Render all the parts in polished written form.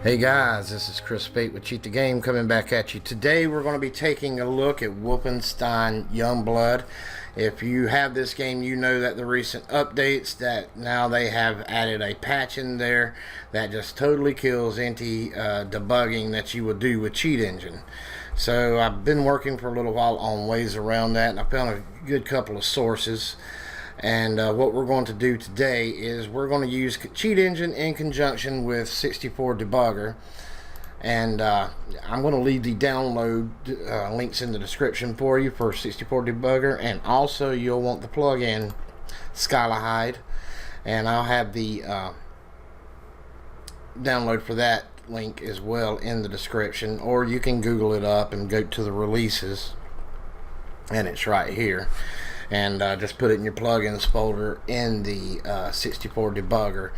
Hey guys, this is Chris Bate with Cheat the Game coming back at you. Today we're going to be taking a look at Wolfenstein Youngblood. If you have this game, you know that the recent updates that now they have added a patch in there that just totally kills anti-debugging that you would do with Cheat Engine. So I've been working for a little while on ways around that, and I found a good couple of sources. And what we're going to do today is we're going to use Cheat Engine in conjunction with x64dbg, and I'm going to leave the download links in the description for you for x64dbg, and also you'll want the plugin Skylahide, and I'll have the download for that link as well in the description, or you can Google it up and go to the releases and it's right here. And just put it in your plugins folder in the x64dbg.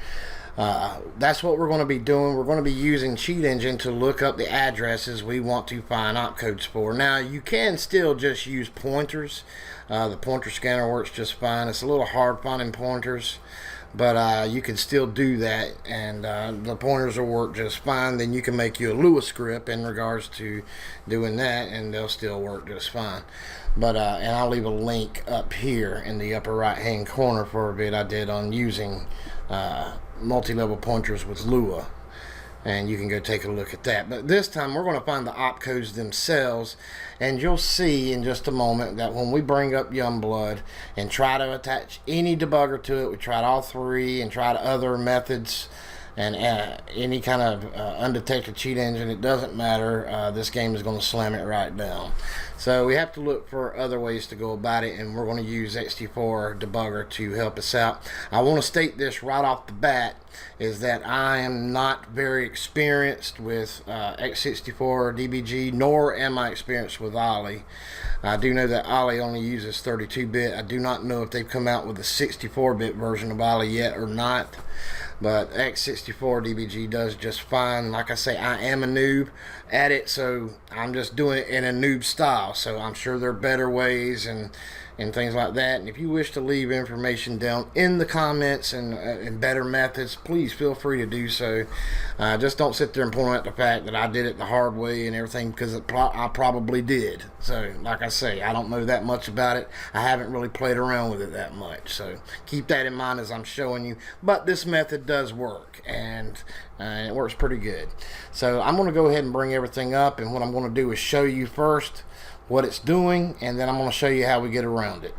That's what we're going to be doing. We're going to be using Cheat Engine to look up the addresses we want to find opcodes for. Now, you can still just use pointers. The pointer scanner works just fine. It's a little hard finding pointers, but you can still do that, and the pointers will work just fine. Then you can make you a Lua script in regards to doing that, and they'll still work just fine. But and I'll leave a link up here in the upper right hand corner for a vid I did on using multi-level pointers with Lua, and you can go take a look at that. But this time we're going to find the opcodes themselves, and you'll see in just a moment that when we bring up Youngblood and try to attach any debugger to it, we tried all three and tried other methods and any kind of undetected cheat engine, it doesn't matter. This game is going to slam it right down. So we have to look for other ways to go about it, and we're going to use x64dbg to help us out. I want to state this right off the bat, is that I am not very experienced with x64dbg, nor am I experienced with Ollie. I do know that Ollie only uses 32-bit. I do not know if they've come out with a 64-bit version of Ollie yet or not, but x64dbg does just fine. Like I say, I am a noob at it, so I'm just doing it in a noob style. So I'm sure there are better ways and things like that. And if you wish to leave information down in the comments and better methods, please feel free to do so. Just don't sit there and point out the fact that I did it the hard way and everything, because I probably did. So like I say, I don't know that much about it. I haven't really played around with it that much, so keep that in mind as I'm showing you. But this method does work, and it works pretty good. So I'm going to go ahead and bring everything up, and what I'm going to do is show you first what it's doing, and then I'm going to show you how we get around it.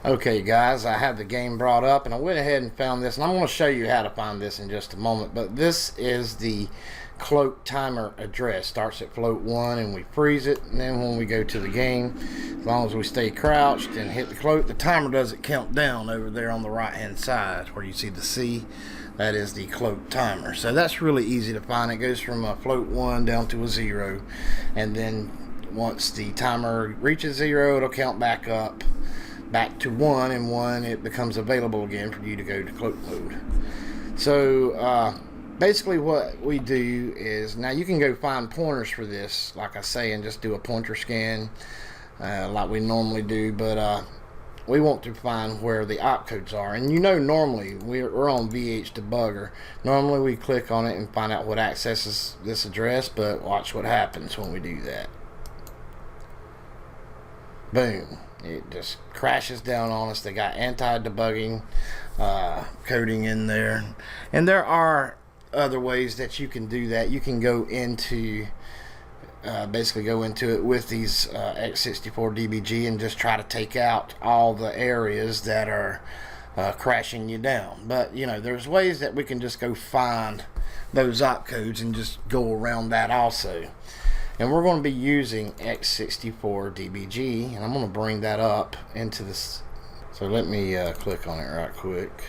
Okay guys, I have the game brought up, and I went ahead and found this, and I'm going to show you how to find this in just a moment. But this is the cloak timer address. Starts at float 1 and we freeze it, and then when we go to the game, as long as we stay crouched and hit the cloak, the timer doesn't count down over there on the right hand side where you see the C. That is the cloak timer. So that's really easy to find. It goes from a float 1 down to a 0, and then once the timer reaches 0, it'll count back up back to 1, and 1 it becomes available again for you to go to cloak mode. So basically what we do is, now you can go find pointers for this, like I say, and just do a pointer scan like we normally do, but we want to find where the opcodes are. And you know, normally we're on VHDebugger. Normally we click on it and find out what accesses this address, but watch what happens when we do that. Boom, it just crashes down on us. They got anti-debugging coding in there, and there are other ways that you can do that. You can go into basically go into it with these x64dbg and just try to take out all the areas that are crashing you down. But you know, there's ways that we can just go find those opcodes and just go around that also. And we're going to be using x64dbg, and I'm going to bring that up into this. So let me click on it right quick.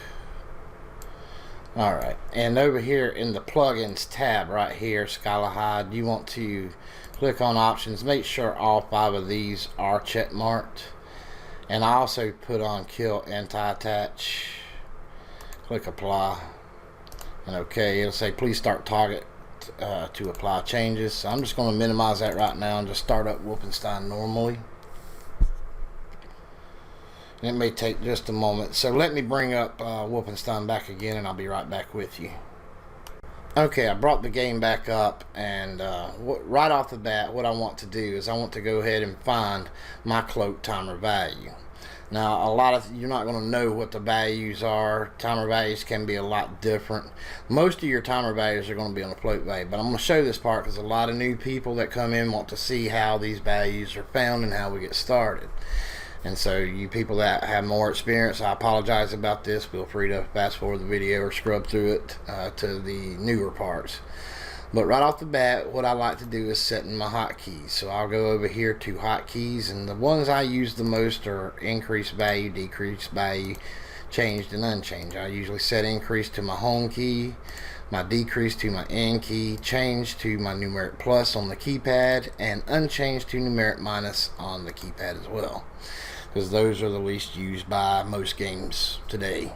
Alright, and over here in the plugins tab right here, Skylahide, you want to click on options. Make sure all 5 of these are check marked, and I also put on kill anti-attach. Click apply, and okay, it'll say please start target to apply changes. So I'm just going to minimize that right now and just start up Wolfenstein normally. It may take just a moment, so let me bring up Wolfenstein back again, and I'll be right back with you. Okay, I brought the game back up, and right off the bat, what I want to do is I want to go ahead and find my cloak timer value. Now, you're not going to know what the values are. Timer values can be a lot different. Most of your timer values are going to be on the float value, but I'm going to show this part because a lot of new people that come in want to see how these values are found and how we get started. And so you people that have more experience, I apologize about this. Feel free to fast forward the video or scrub through it to the newer parts. But right off the bat, what I like to do is set in my hotkeys. So I'll go over here to hotkeys, and the ones I use the most are increase value, decrease value, changed, and unchanged. I usually set increase to my home key, my decrease to my end key, change to my numeric plus on the keypad, and unchanged to numeric minus on the keypad as well, because those are the least used by most games today.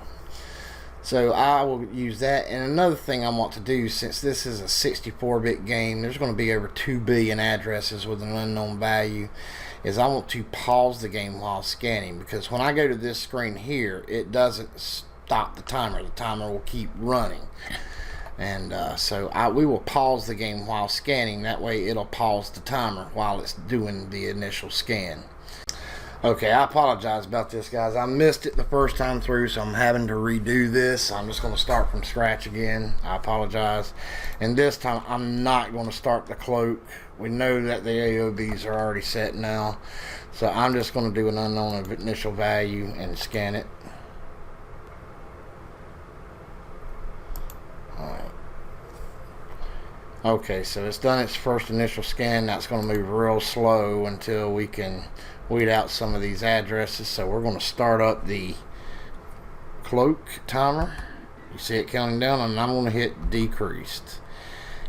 So I will use that. And another thing I want to do, since this is a 64-bit game, there's going to be over 2 billion addresses with an unknown value, is I want to pause the game while scanning, because when I go to this screen here, it doesn't stop the timer. The timer will keep running. And we will pause the game while scanning. That way it'll pause the timer while it's doing the initial scan. Okay, I apologize about this, guys. I missed it the first time through, so I'm having to redo this. I'm just going to start from scratch again. I apologize. And this time, I'm not going to start the cloak. We know that the AOVs are already set now. So I'm just going to do an unknown initial value and scan it. Alright. Okay, so it's done its first initial scan. That's going to move real slow until we can weed out some of these addresses. So we're going to start up the cloak timer. You see it counting down, and I'm going to hit decreased.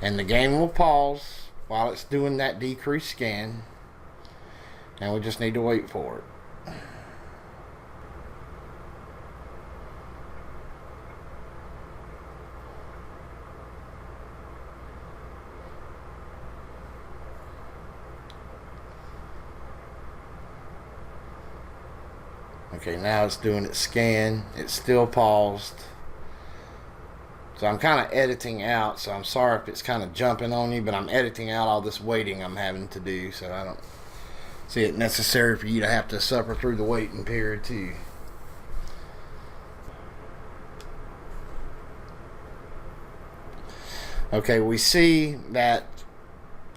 And the game will pause while it's doing that decrease scan. And we just need to wait for it. Okay, now it's doing its scan. It's still paused. So I'm kind of editing out, so I'm sorry if it's kind of jumping on you, but I'm editing out all this waiting I'm having to do, so I don't see it necessary for you to have to suffer through the waiting period too. Okay, we see that,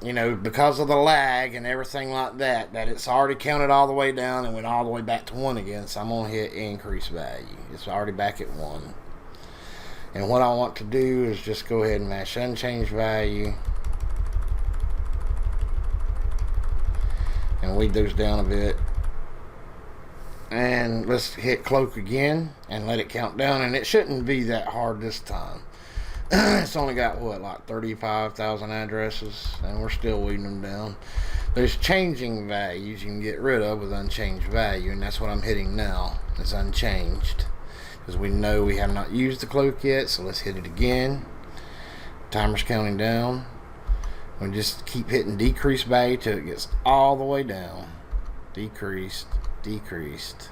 you know, because of the lag and everything like that, that it's already counted all the way down and went all the way back to 1 again. So I'm going to hit increase value. It's already back at 1. And what I want to do is just go ahead and mash unchanged value. And weed those down a bit. And let's hit cloak again and let it count down. And it shouldn't be that hard this time. It's only got, what, like 35,000 addresses, and we're still weeding them down. There's changing values you can get rid of with unchanged value, and that's what I'm hitting now, is unchanged. Because we know we have not used the cloak yet, so let's hit it again. Timer's counting down. We just keep hitting decrease value till it gets all the way down. Decreased, decreased.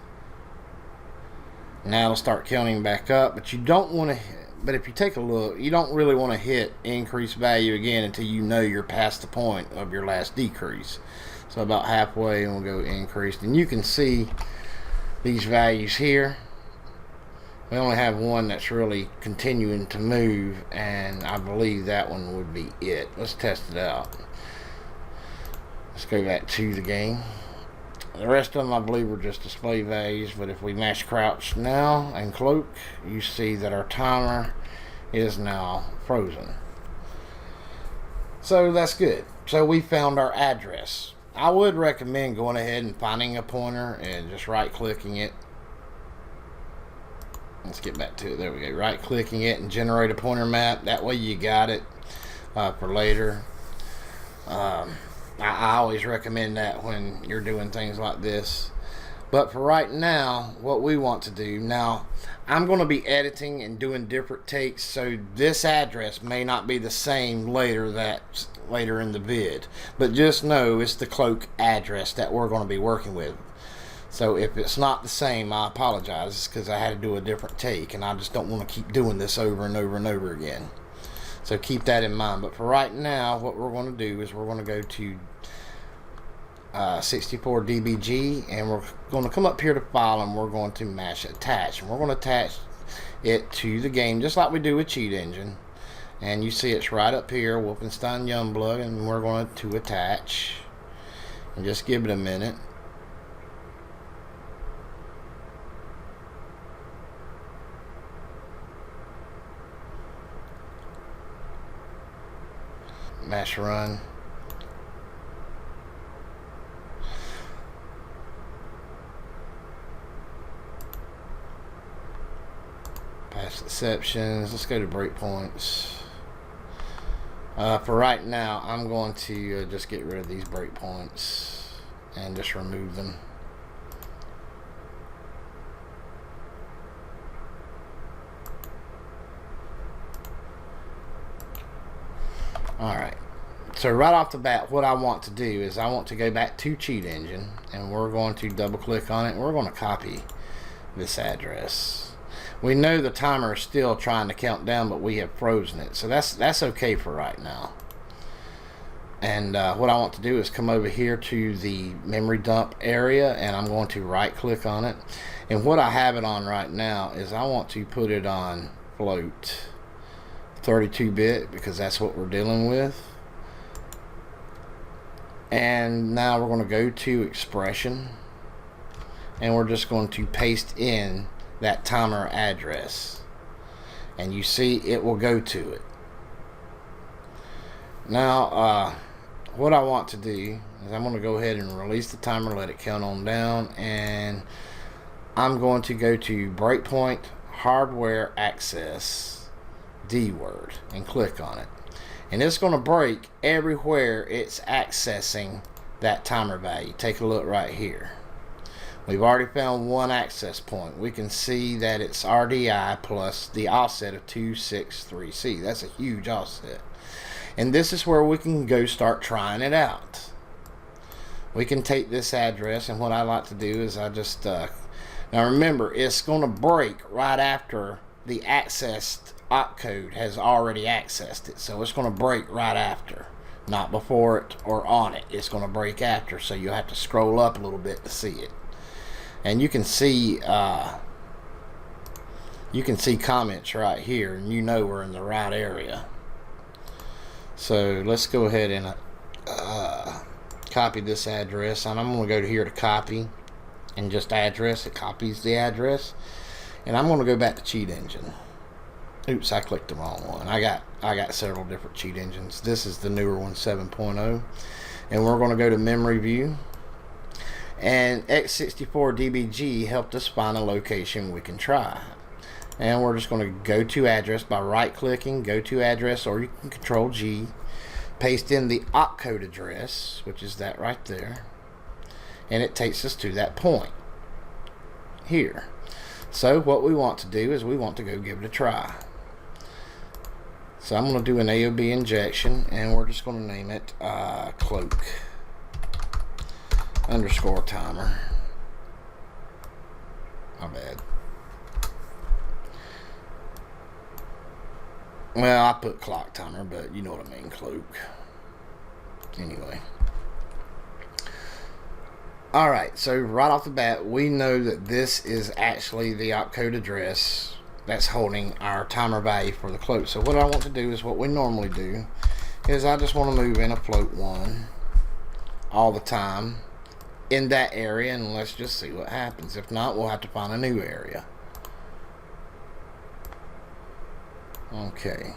Now it'll start counting back up, but you don't want to. But if you take a look, you don't really want to hit increase value again until you know you're past the point of your last decrease. So about halfway, and we'll go increased. And you can see these values here. We only have one that's really continuing to move, and I believe that one would be it. Let's test it out. Let's go back to the game. The rest of them, I believe, are just display values, but if we mash crouch now and cloak, you see that our timer is now frozen. So that's good. So we found our address. I would recommend going ahead and finding a pointer and just right-clicking it. Let's get back to it. There we go. Right-clicking it and generate a pointer map. That way you got it for later. I always recommend that when you're doing things like this. But for right now, what we want to do, now I'm going to be editing and doing different takes, so this address may not be the same later in the vid. But just know it's the cloak address that we're going to be working with. So if it's not the same, I apologize. It's because I had to do a different take, and I just don't want to keep doing this over and over and over again. So keep that in mind. But for right now, what we're going to do is we're going to go to x64dbg, and we're going to come up here to file, and we're going to mash attach, and we're going to attach it to the game just like we do with Cheat Engine. And you see it's right up here, Wolfenstein Youngblood, and we're going to attach, and just give it a minute. Mash run. Past exceptions. Let's go to breakpoints. For right now, I'm going to just get rid of these breakpoints and just remove them. Alright, so right off the bat, what I want to do is I want to go back to Cheat Engine, and we're going to double click on it, and we're going to copy this address. We know the timer is still trying to count down, but we have frozen it, so that's okay for right now. And what I want to do is come over here to the memory dump area, and I'm going to right click on it, and what I have it on right now is I want to put it on float 32-bit, because that's what we're dealing with. And now we're going to go to expression, and we're just going to paste in that timer address, and you see it will go to it. Now what I want to do is I'm going to go ahead and release the timer, let it count on down, and I'm going to go to breakpoint hardware access D word and click on it, and it's going to break everywhere it's accessing that timer value. Take a look right here. We've already found one access point. We can see that it's RDI plus the offset of 263C. That's a huge offset. And this is where we can go start trying it out. We can take this address, and what I like to do is I just now remember, it's going to break right after the accessed opcode has already accessed it. So it's going to break right after, not before it or on it. It's going to break after, so you'll have to scroll up a little bit to see it. And you can see comments right here, and you know we're in the right area. So let's go ahead and copy this address, and I'm going to go here to copy and just address. It copies the address, and I'm going to go back to Cheat Engine. Oops, I clicked the wrong one. I got several different Cheat Engines. This is the newer one, 7.0, and we're going to go to memory view. And x64dbg helped us find a location we can try, and we're just going to go to address by right clicking, go to address, or you can control G, paste in the opcode address, which is that right there, and it takes us to that point here. So what we want to do is we want to go give it a try. So I'm going to do an AOB injection, and we're just going to name it cloak underscore timer. My bad. Well, I put clock timer, but you know what I mean, cloak. Anyway. Alright, so right off the bat, we know that this is actually the opcode address that's holding our timer value for the cloak. So what I want to do is what we normally do, is I just want to move in a float 1 all the time in that area, and let's just see what happens. If not, we'll have to find a new area. Okay,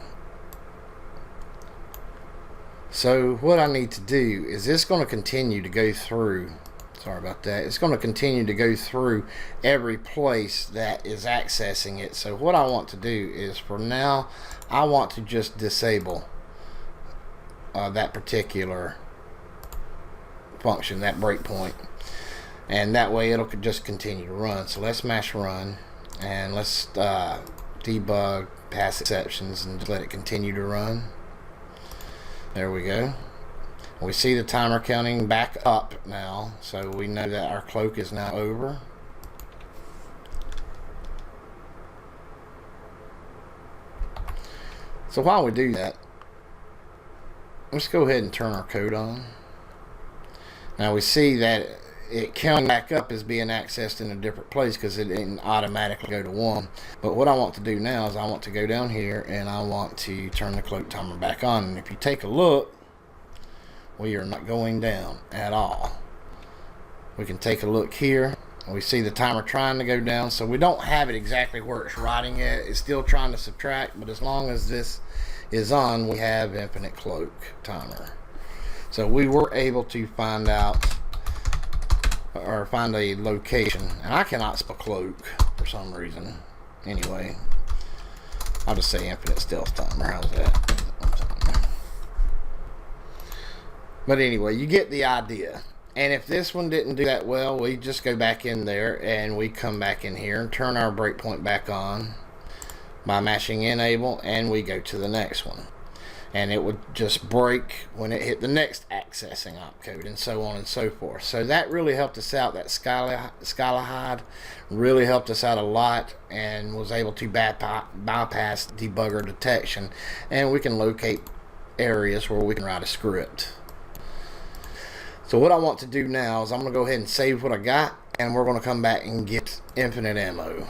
so what I need to do is it's going to continue to go through, sorry about that, it's going to continue to go through every place that is accessing it. So what I want to do is, for now, I want to just disable that particular function, that breakpoint, and that way it'll just continue to run. So let's mash run, and let's debug past exceptions and just let it continue to run. There we go. We see the timer counting back up now, so we know that our cloak is now over. So while we do that, let's go ahead and turn our code on. Now we see that it comes back up as being accessed in a different place because it didn't automatically go to 1. But what I want to do now is I want to go down here and I want to turn the cloak timer back on. And if you take a look, we are not going down at all. We can take a look here. We see the timer trying to go down, so we don't have it exactly where it's writing at. It's still trying to subtract, but as long as this is on, we have infinite cloak timer. So we were able to find out, or find a location, and I cannot spell cloak for some reason. Anyway, I'll just say infinite stealth timer. How's that? But anyway, you get the idea. And if this one didn't do that well, we just go back in there and we come back in here and turn our breakpoint back on by mashing enable, and we go to the next one. And it would just break when it hit the next accessing opcode, and so on and so forth. So that really helped us out. That Skylahide really helped us out a lot, and was able to bypass debugger detection, and we can locate areas where we can write a script. So what I want to do now is I'm going to go ahead and save what I got, and we're going to come back and get infinite ammo.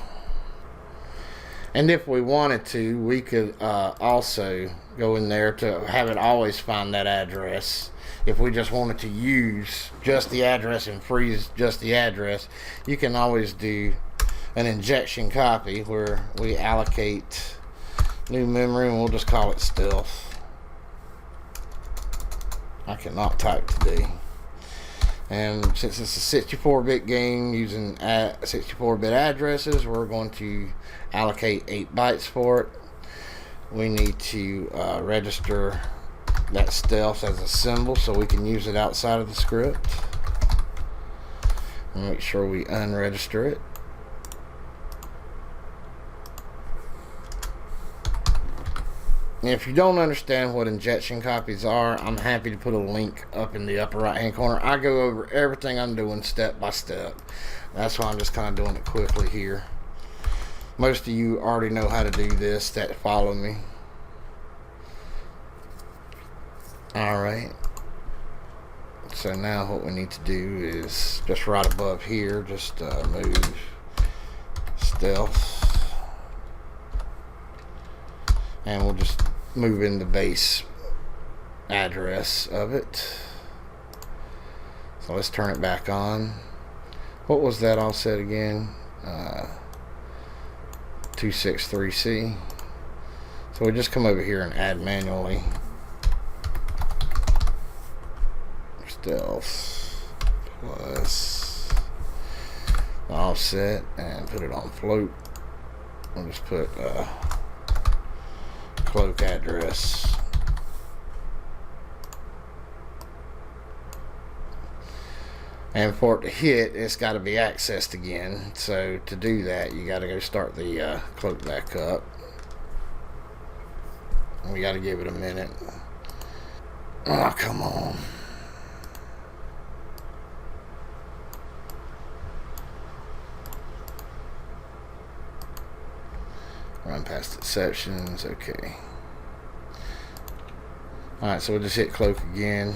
And if we wanted to, we could also go in there to have it always find that address. If we just wanted to use just the address and freeze just the address, you can always do an injection copy where we allocate new memory, and we'll just call it stealth. I cannot type today. And since it's a 64-bit game using 64-bit addresses, we're going to allocate 8 bytes for it. We need to register that stealth as a symbol so we can use it outside of the script. And make sure we unregister it. If you don't understand what injection copies are, I'm happy to put a link up in the upper right hand corner. I go over everything I'm doing step by step. That's why I'm just kind of doing it quickly here. Most of you already know how to do this that follow me. Alright. So now what we need to do is just right above here, just move stealth. And we'll just move in the base address of it. So let's turn it back on. What was that all said again? 263C. So we just come over here and add manually stealth plus offset and put it on float. We'll just put cloak address. And for it to hit, it's got to be accessed again. So to do that, you got to go start the cloak back up. We got to give it a minute. Oh, come on. Run past exceptions. Okay. Alright, so we'll just hit cloak again.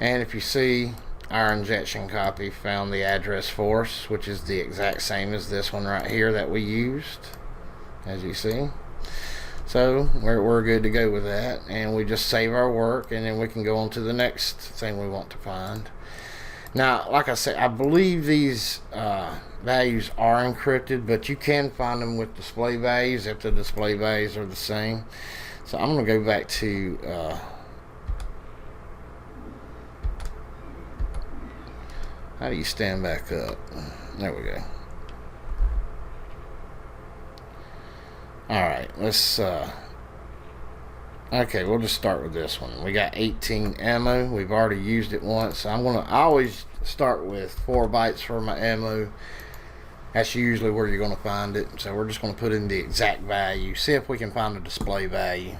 And if you see, our injection copy found the address for us, which is the exact same as this one right here that we used, as you see. So we're good to go with that, and we just save our work, and then we can go on to the next thing we want to find. Now, like I said, I believe these values are encrypted, but you can find them with display values if the display values are the same. So I'm going to go back to how do you stand back up? There we go. Alright, let's okay, we'll just start with this one. We got 18 ammo. We've already used it once. I always start with 4 bytes for my ammo. That's usually where you're going to find it. So we're just going to put in the exact value. See if we can find a display value.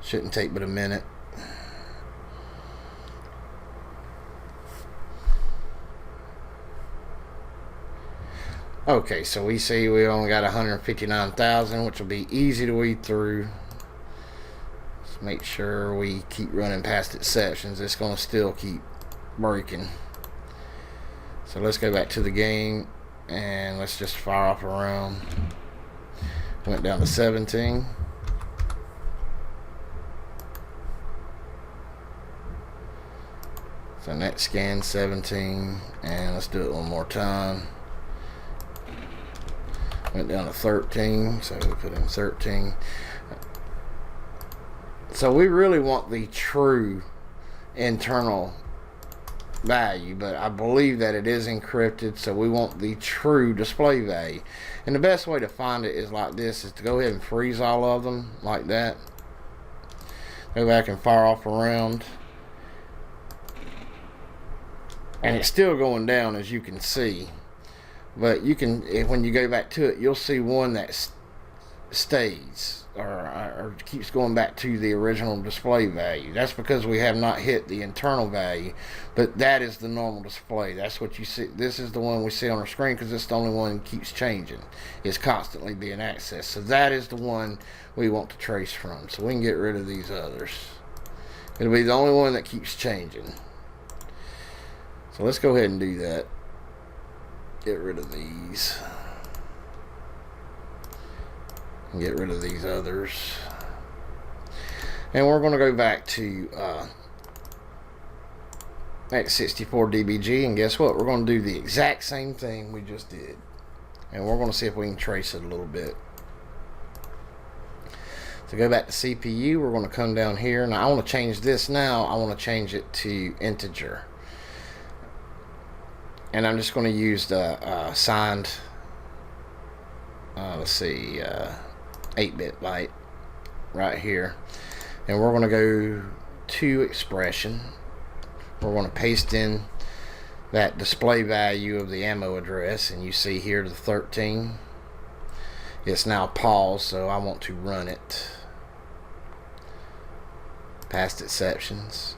Shouldn't take but a minute. Okay, so we see we only got 159,000, which will be easy to weed through. Let's make sure we keep running past exceptions. It's going to still keep breaking. So let's go back to the game and let's just fire off a round. Went down to 17. So next scan 17, and let's do it one more time. Went down to 13, so we put in 13. So we really want the true internal value, but I believe that it is encrypted, so we want the true display value. And the best way to find it is like this, is to go ahead and freeze all of them like that. Go back and fire off a round. And it's still going down, as you can see, but you can, when you go back to it, you'll see one that stays or keeps going back to the original display value. That's because we have not hit the internal value, but that is the normal display. That's what you see. This is the one we see on our screen because it's the only one that keeps changing. It's constantly being accessed. So that is the one we want to trace from. So we can get rid of these others. It'll be the only one that keeps changing. So let's go ahead and do that. Get rid of these. And get rid of these others. And we're going to go back to x64dbg, and guess what? We're going to do the exact same thing we just did. And we're going to see if we can trace it a little bit. So go back to CPU. We're going to come down here. Now I want to change this now. I want to change it to integer. And I'm just going to use the signed, let's see, 8-bit byte right here. And we're going to go to expression. We're going to paste in that display value of the ammo address. And you see here the 13. It's now paused, so I want to run it. Past exceptions.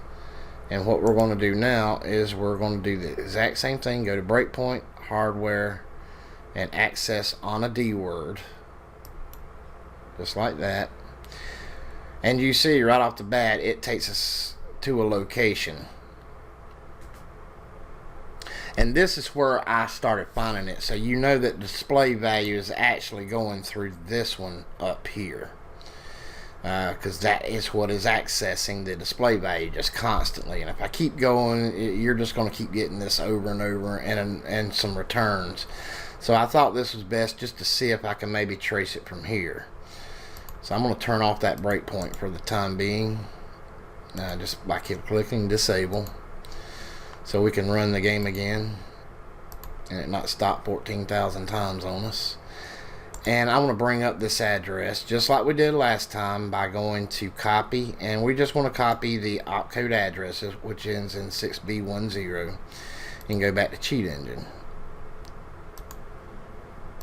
And what we're going to do now is we're going to do the exact same thing. Go to breakpoint, hardware, and access on a D word. Just like that. And you see right off the bat, it takes us to a location. And this is where I started finding it. So you know that display value is actually going through this one up here. Because that is what is accessing the display value just constantly. And if I keep going, you're just going to keep getting this over and over, and some returns. So I thought this was best just to see if I can maybe trace it from here. So I'm going to turn off that breakpoint for the time being, just by clicking disable, so we can run the game again and it not stop 14,000 times on us. And I'm going to bring up this address just like we did last time by going to copy, and we just want to copy the opcode addresses, which ends in 6B10, and go back to cheat engine.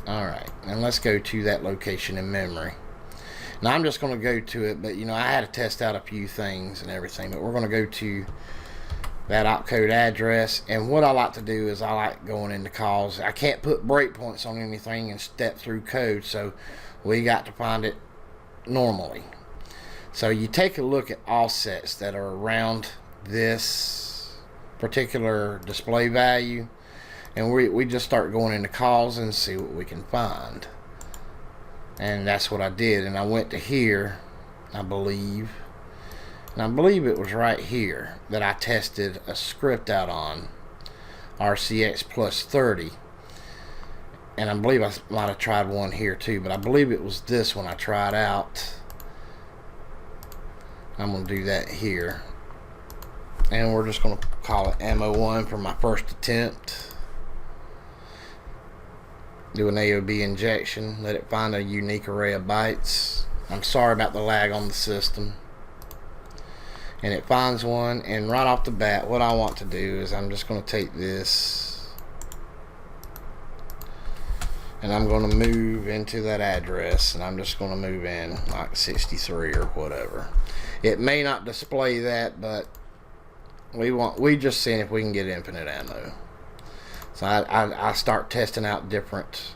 Alright, and let's go to that location in memory. Now I'm just going to go to it, but you know, I had to test out a few things and everything, but we're going to go to that opcode address. And what I like to do is I like going into calls. I can't put breakpoints on anything and step through code, so we got to find it normally. So you take a look at offsets that are around this particular display value, and we just start going into calls and see what we can find. And that's what I did. And I went to here, I believe. And I believe it was right here that I tested a script out on, RCX plus 30. And I believe I might have tried one here too, but I believe it was this one I tried out. I'm going to do that here. And we're just going to call it ammo 1 for my first attempt. Do an AOB injection, let it find a unique array of bytes. I'm sorry about the lag on the system. And it finds one, and right off the bat what I want to do is I'm just going to take this and I'm going to move into that address, and I'm just going to move in like 63 or whatever. It may not display that, but we just seeing if we can get infinite ammo. So I start testing out different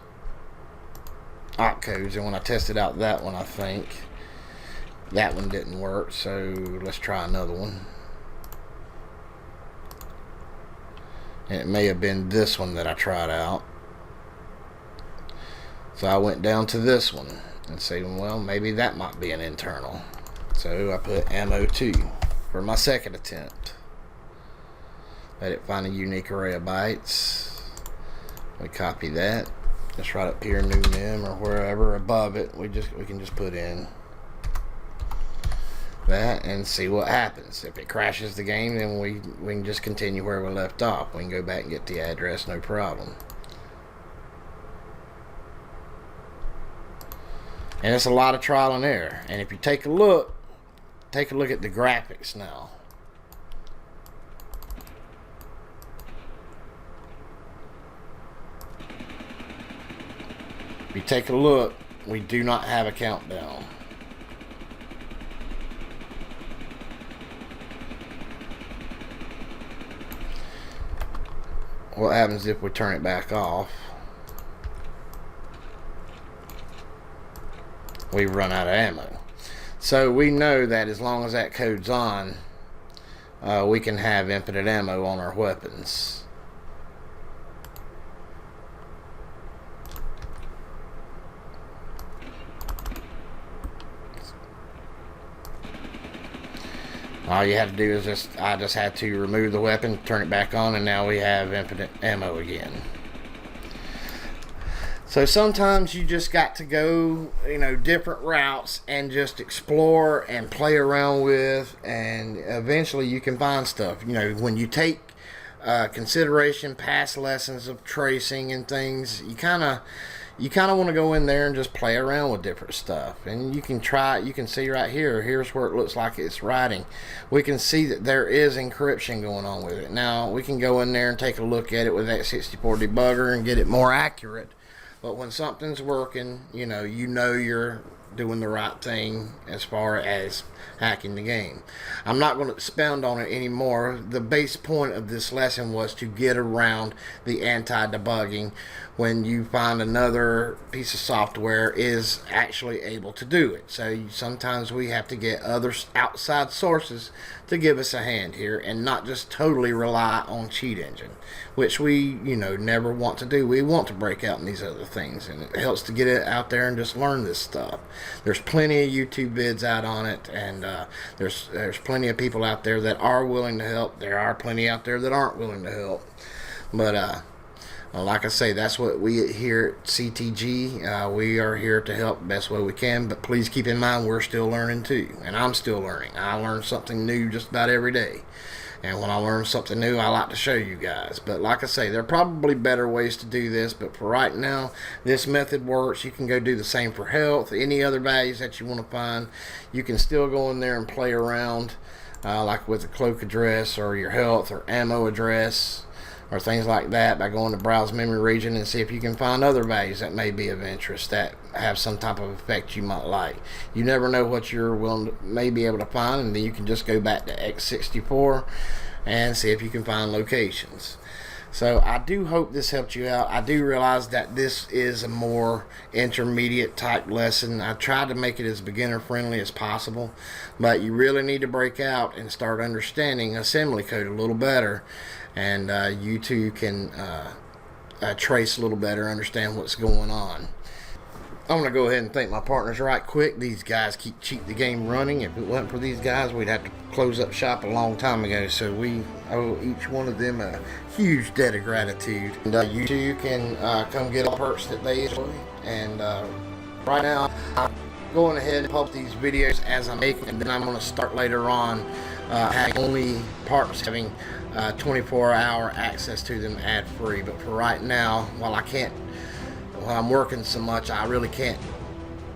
opcodes, and when I tested out that one, I think that one didn't work, so let's try another one. And it may have been this one that I tried out. So I went down to this one and said, well, maybe that might be an internal. So I put ammo 2 for my second attempt. Let it find a unique array of bytes. We copy that. Just right up here, new mem or wherever above it, we can just put in that and see what happens. If it crashes the game, then we can just continue where we left off. We can go back and get the address, no problem. And it's a lot of trial and error. And if you take a look at the graphics now. If you take a look, we do not have a countdown. What happens if we turn it back off? We run out of ammo. So we know that as long as that code's on, we can have infinite ammo on our weapons. All you have to do is I just had to remove the weapon, turn it back on, and now we have infinite ammo again. So sometimes you just got to go, different routes and just explore and play around with, and eventually you can find stuff. When you take consideration past lessons of tracing and things, you kind of want to go in there and just play around with different stuff. And you can see right here, here's where it looks like it's writing. We can see that there is encryption going on with it. Now we can go in there and take a look at it with x64dbg and get it more accurate. But when something's working, you're doing the right thing as far as hacking the game. I'm not going to expound on it anymore. The base point of this lesson was to get around the anti-debugging when you find another piece of software is actually able to do it. So sometimes we have to get other outside sources to give us a hand here and not just totally rely on cheat engine, which we never want to do. We want to break out in these other things, and it helps to get it out there and just learn this stuff. There's plenty of YouTube vids out on it, and there's plenty of people out there that are willing to help. There are plenty out there that aren't willing to help. But like I say, that's what we here at CTG, we are here to help the best way we can. But please keep in mind, we're still learning too, and I'm still learning. I learn something new just about every day. And when I learn something new, I like to show you guys. But like I say, there are probably better ways to do this. But for right now, this method works. You can go do the same for health. Any other values that you want to find, you can still go in there and play around, like with the cloak address or your health or ammo address or things like that, by going to browse memory region and see if you can find other values that may be of interest that have some type of effect you might like. You never know what you're may be able to find, and then you can just go back to x64 and see if you can find locations. So I do hope this helped you out. I do realize that this is a more intermediate type lesson. I tried to make it as beginner friendly as possible, but you really need to break out and start understanding assembly code a little better, and you too can trace a little better, understand what's going on. I want to go ahead and thank my partners right quick. These guys keep the game running. If it wasn't for these guys, we'd have to close up shop a long time ago. So we owe each one of them a huge debt of gratitude. And you too can come get all perks that they enjoy. And right now, I'm going ahead and publish these videos as I'm making, and then I'm going to start later on having only partners having 24-hour access to them ad-free. But for right now, while I'm working so much, I really can't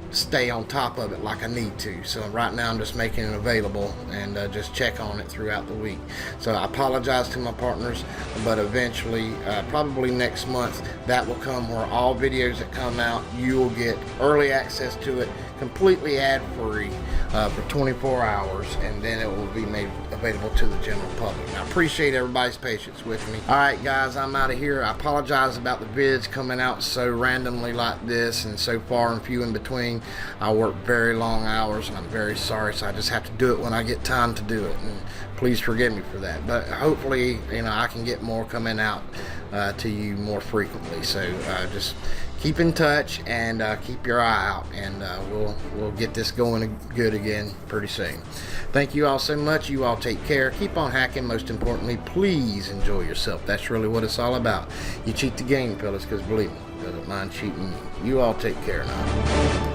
stay on top of it like I need to. So right now I'm just making it available and just check on it throughout the week. So I apologize to my partners, but eventually, probably next month, that will come where all videos that come out, you will get early access to it, completely ad-free, for 24 hours, and then it will be made available to the general public. I appreciate everybody's patience with me. Alright guys, I'm out of here. I apologize about the vids coming out so randomly like this and so far and few in between. I work very long hours and I'm very sorry, so I just have to do it when I get time to do it, and please forgive me for that. But hopefully, you know, I can get more coming out to you more frequently. So just keep in touch and keep your eye out, and we'll get this going good again pretty soon. Thank you all so much. You all take care. Keep on hacking. Most importantly, please enjoy yourself. That's really what it's all about. You cheat the game, fellas, because believe me, it doesn't mind cheating. You all take care now.